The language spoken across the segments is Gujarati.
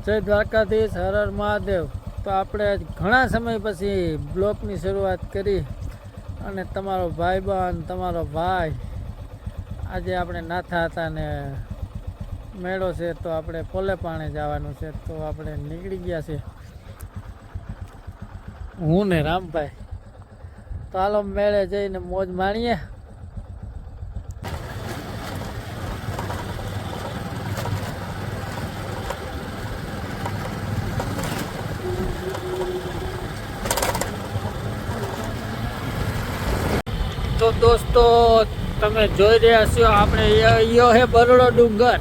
જય દ્વારકાધીશ, હર હર મહાદેવ। તો આપણે ઘણા સમય પછી બ્લોગની શરૂઆત કરી અને તમારો ભાઈબંધ, તમારો ભાઈ આજે આપણે નાથા હતા ને મેળો છે તો આપણે પોલે પાણે જવાનું છે, તો આપણે નીકળી ગયા છે હું ને રામભાઈ। તો હાલો મેળે જઈને મોજ માણીએ। તો દોસ્તો તમે જોઈ રહ્યા છો આપણે યો હે બરડો ડુંગર।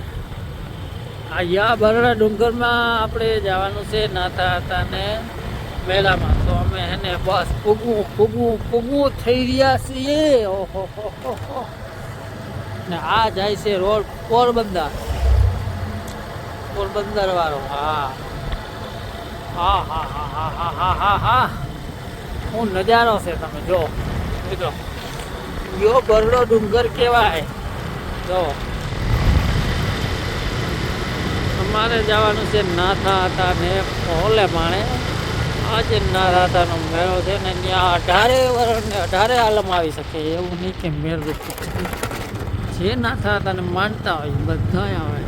આ યા બરડા ડુંગરમાં આપણે જવાનું છે નાથા હતા ને મેળામાં। તો અમે એને બસ પૂગવું થઈ રહ્યા છીએ। ઓહો ને આ જાય છે રોડ પોરબંદર વાળો। હા હા હા હા હા હા હા હા હા શું નજારો છે તમે જો મિત્રો। યો બરડો ડુંગર કહેવાય। જો અમારે જવાનું છે નાથા હતા ને પોલે પાણે। આજે નાથા હતાનો મેળો છે ને ત્યાં 18 વર્ષ ને 18 આલમ આવી શકે એવું નહીં કે મેળ રૂપી જે નાથા હતા ને માનતા હોય બધા આવે।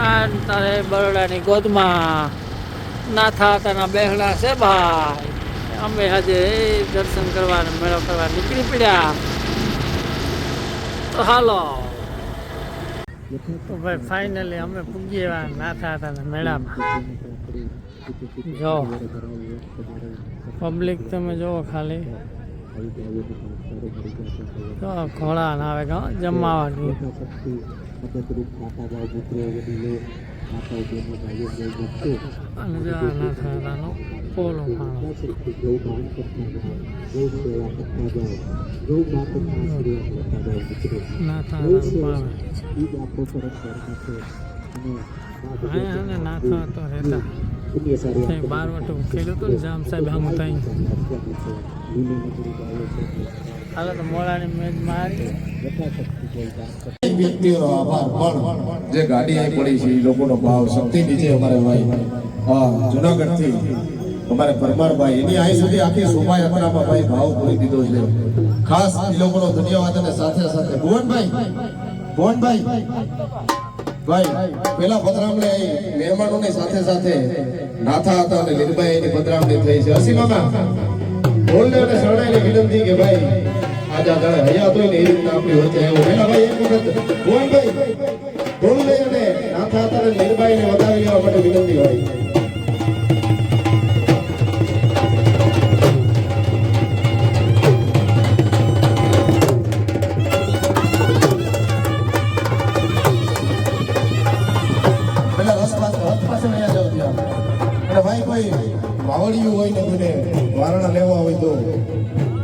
આ તારે બરોડાની ગોદમાં નાથા હતાના બેહડા છે ભાઈ। અમે આજે દર્શન કરવા ને મેળો કરવા નીકળી પડ્યા। તો હાલો તો ભાઈ ફાઇનલી અમે પૂગી ગયા નાથા હતાના મેળામાં। જો પબ્લિક તમે જુઓ ખાલી તો ઘોડા ના આવે જમાવાનું। અને જો નાથા હતાનો પોલો ખાણો નાથા હતાનો અને નાથા હતો રહેતા બારવટું ખેડ્યું હતું ને જામ સાહેબ આમ થઈ। હાલો તો મોડાની મેચ મારી વ્યક્તિઓનો આભાર પણ જે ગાડી અહીં પડી છે એ લોકોનો ભાવ શક્તિ નીચે અમારે ભાઈ જુનાગઢ થી અમારે પરમારભાઈ એની અહીં સુધી આખી શોભાયાત્રામાં ભાઈ ભાવ પૂરી દીધો છે। ખાસ એ લોકોનો ધન્યવાદ અને સાથે સાથે ભુવનભાઈ ભાઈ પેલા પધરામણે મહેમાનોની સાથે સાથે નાથા હતા અને લીલભાઈ એની પધરામણી થઈ છે। હસી મામા બોલને અને શરણાઈને વિનંતી કે ભાઈ આજા જાણે હયાત હોય ને એ રીતના આપણી વચ્ચે આવ્યો। પેલા ભાઈ એક વખત ભુવનભાઈ બોલને અને નાથા હતા અને લીલભાઈને વધાવી લેવા માટે વિનંતી ભાઈ। વાવડિયું હોય ને કોઈને વારણા લેવા હોય તો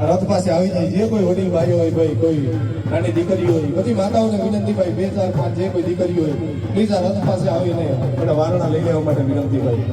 રથ પાસે આવી જાય। જે કોઈ વડીલ ભાઈઓ હોય ભાઈ કોઈ નાની દીકરીઓ હોય બધી માતાઓને વિનંતી ભાઈ 2 4 5 જે કોઈ દીકરીઓ હોય પ્લીઝ આ રથ પાસે આવીને એને વારણા લઈ લેવા માટે વિનંતી ભાઈ।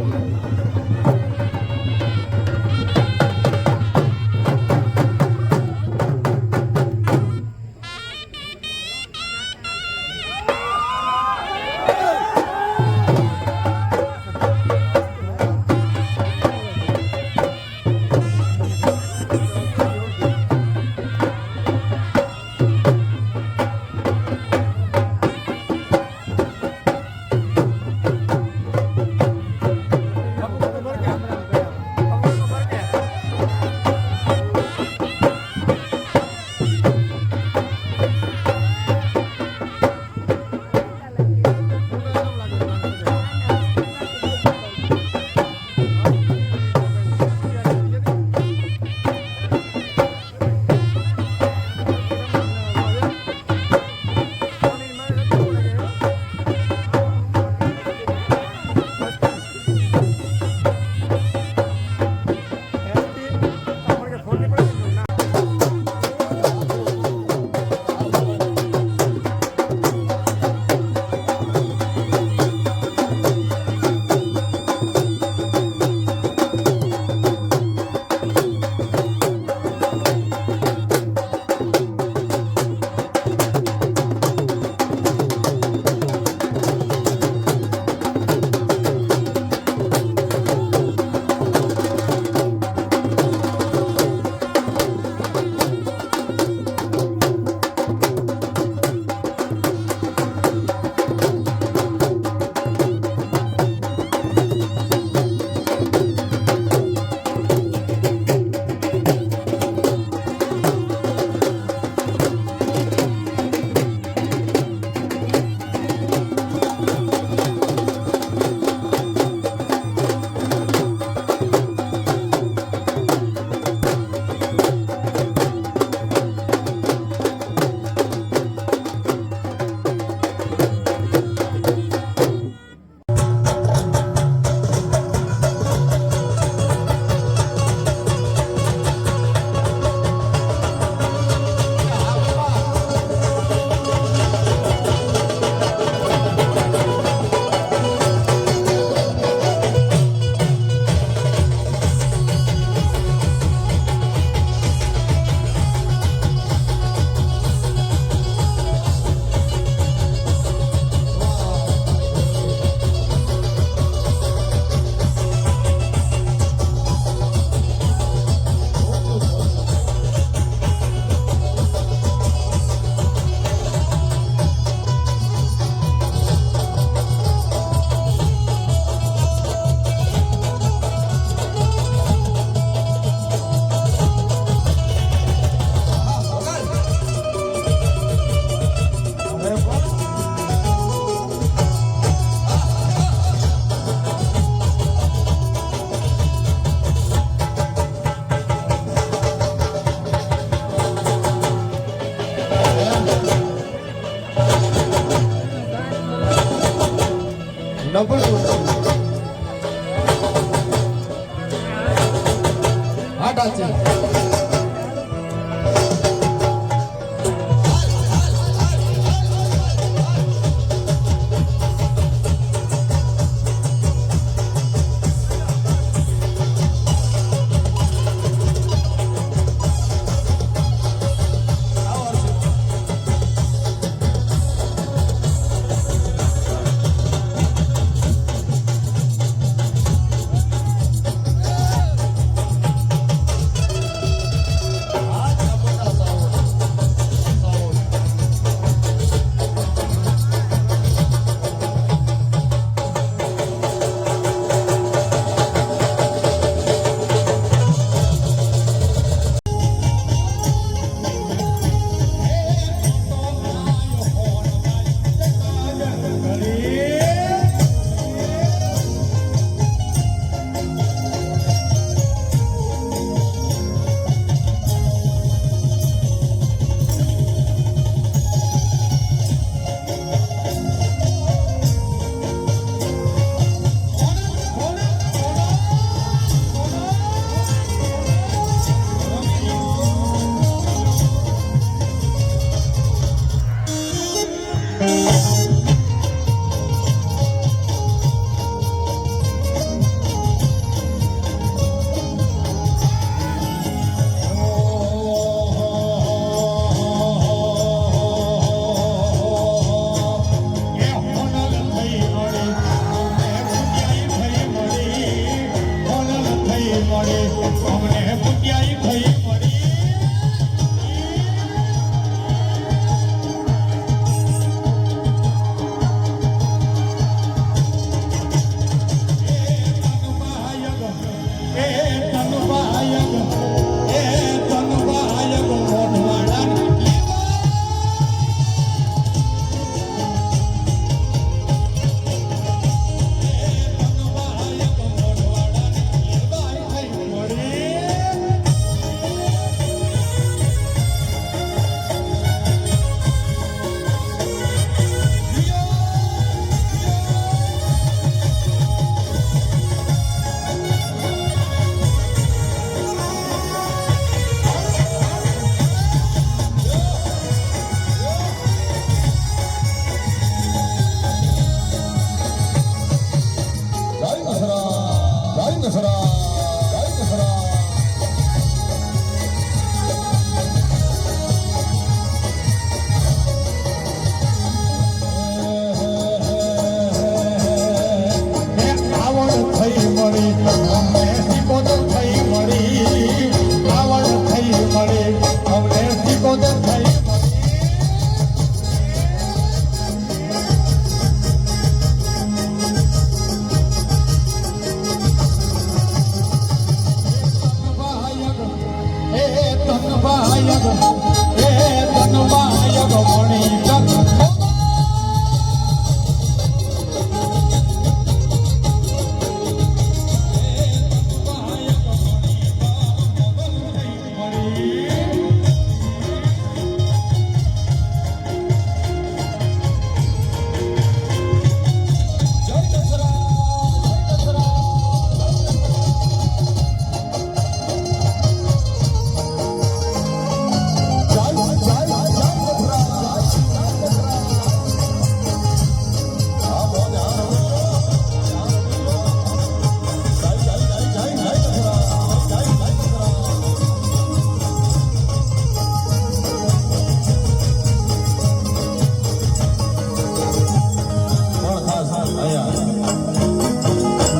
આટા છે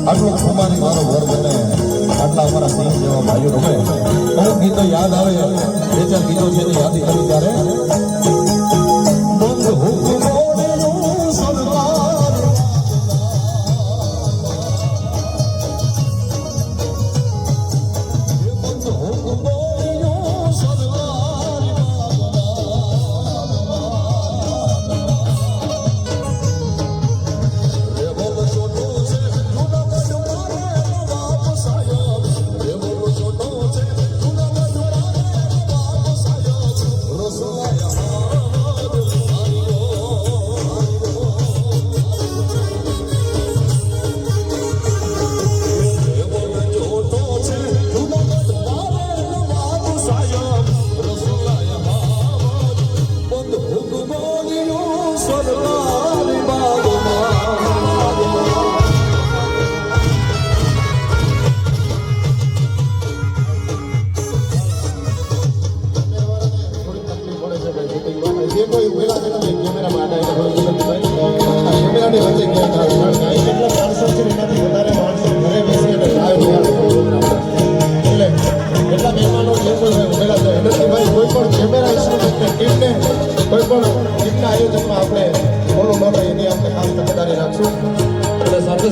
આટલો ખુમારી મારો ઘર બને આટલા અમારા સિંહ જેવા ભાઈઓ રમે અમુક ગીતો યાદ આવે બે ચાર ગીતો છે એને યાદ કરી ત્યારે બંધ હુકમ ઓળેલું સરદાર બંધ હુકમ ઓળેલું સરદાર રે બોલ છોટો છે Rosaya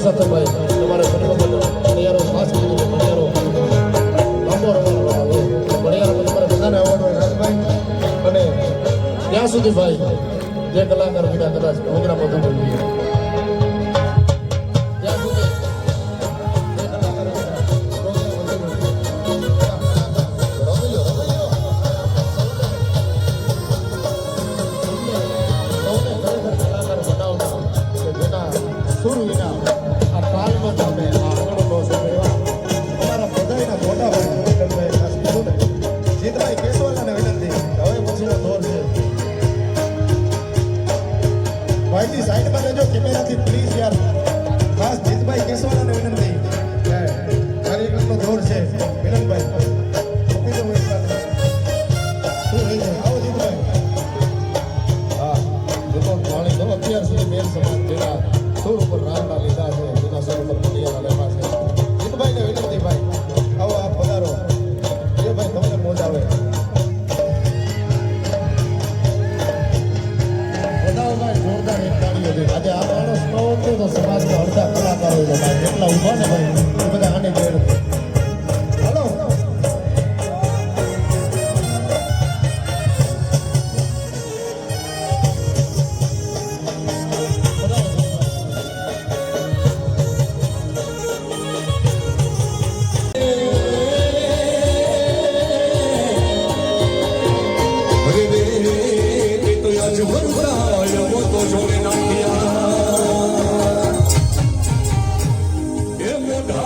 સાથે ભાઈ તમારે ભણિયારો ખાસ કરીને ભણિયારો લાંબો રવાનો ભણિયારો તમારે બધાને આવડો રાજભાઈ અને ત્યાં સુધી ભાઈ જે કલાકાર બીજા કદાચ પ્રોગ્રામ હતો ત્યાં સુધી જે કલાકાર સુર વિના આ તાલનો ચાલે આ આંગણનો સાંભળવા અમારા બધાયના મોટા ભાઈ વિક્રમભાઈ ખાસ કીધું ને જીતભાઈ કેશવાલાને વિનંતી હવે પછીનો દોર છે ભાઈજી સાઈડમાં રહેજો કેમેરાથી પ્લીઝ યાર ખાસ જીતભાઈ કેશવાલાને વિનંતી કાર્યક્રમનો દોર છે વિનંતભાઈ મૂકી દો એક સાથે શું રહી જાય આવો જીતભાઈ હા દેખો પાણી દો અત્યાર સુધી મેલ સમાજ જેના સુર ઉપર રામના લીધા છે જેના સુર ઉપર પટિયાલા લેવા છે જીતભાઈને વિનંતી ભાઈ આવો આપ પધારો એ ભાઈ તમને મોજ આવે બધાઓ ભાઈ જોરદાર એક તાળીઓ છે આજે આ માણસ ન હોતો તો સમાજના અડધા કલાકારો છે ભાઈ જેટલા ઊભા ને ભાઈ એ બધા આને જોડે હાલો મોઢા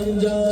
રંજા